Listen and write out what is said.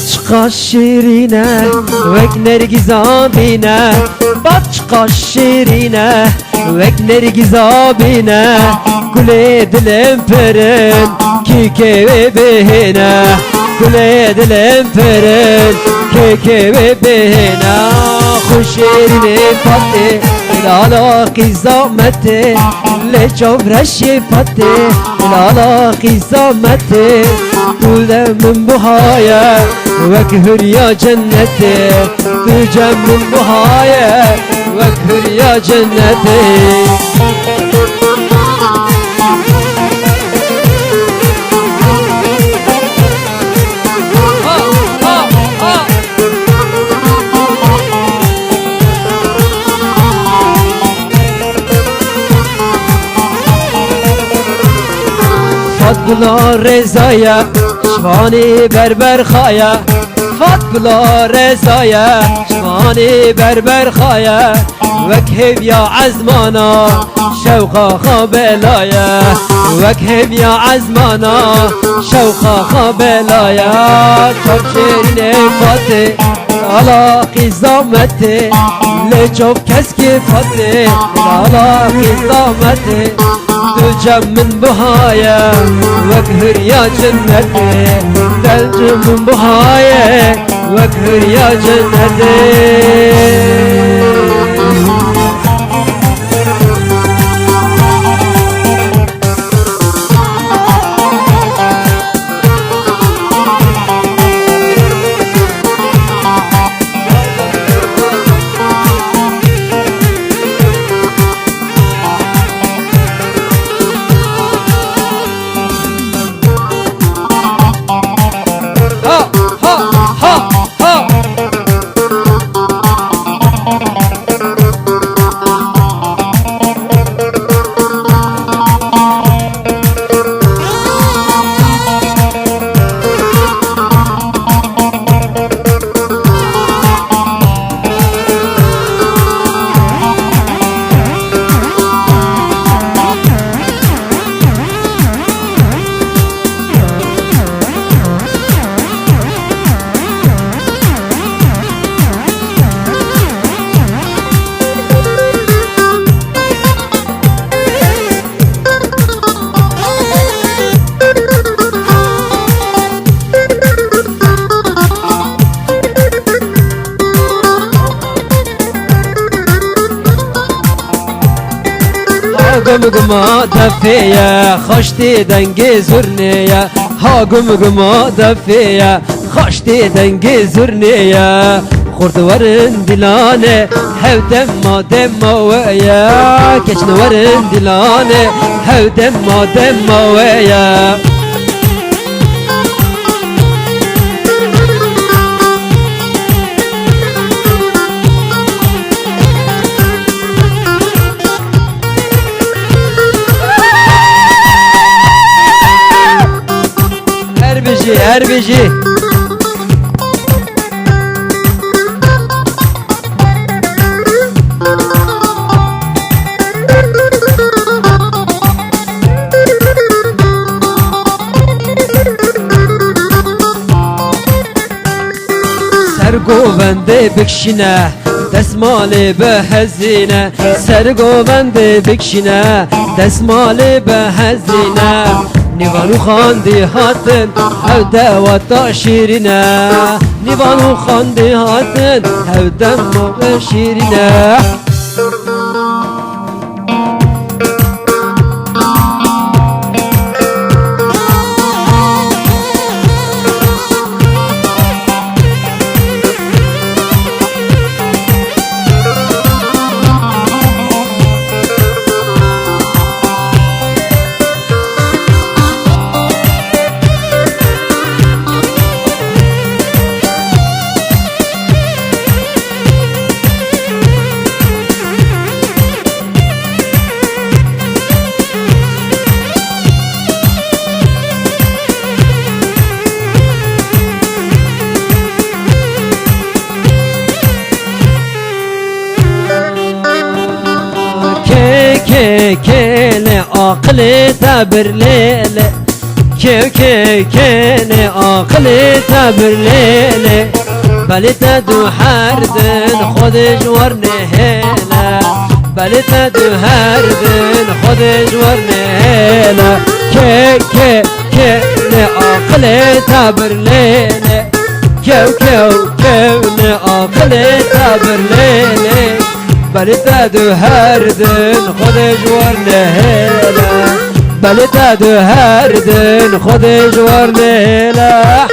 بچقا شیرینه وک نرگیز آبینه بچقا شیرینه وک نرگیز آبینه گل دلم پرن کی که بهنه گل دلم پرن کی که بهنه خوش شیرینه فاته لالا قیزامته لجبرشی فاته لالا قیزامته دولم من بهايه وكهر يا جنتي تجم من بهايه وكهر يا جنتي فات بلا رزايا شواني بربر خايا فات بلا رزايا شواني بربر خايا وكهب يا عزمانا شوقا خابلايا وكهب يا عزمانا شوقا خابلايا تبشرين فاتي على قزامتي لجوب كسكي فاتي على قزامتي تجم من بهايا وكهر يا جنتي تلجم من بهايا وكهر يا جنتي قمقما دفية خشتي دنجي زرنية ها قمقما دفية خشتي دنجي زرنية خورد ورن دلانه هو دم دم ويا كشن ورن دلانه هو دم ويا هربجي سرقو بنده بكشنه دسمال بهزينه سرقو بنده بكشنه دسمال بهزينه نيفانو خاندي هاتن هودا وطاشيرنا نيفانو خاندي هاتن هودا مغشيرنا كيل عقلي تبر ليلة كيني عقلي تبرليني بلتا دو هردن خود جورني هنا بلتا دو هردن خود جورني هنا كيني عقلي تبرليني كيني عقلي تبرليني بلتا دو هردن خود جورني هنا بلتا دو هردن خود جورني هنا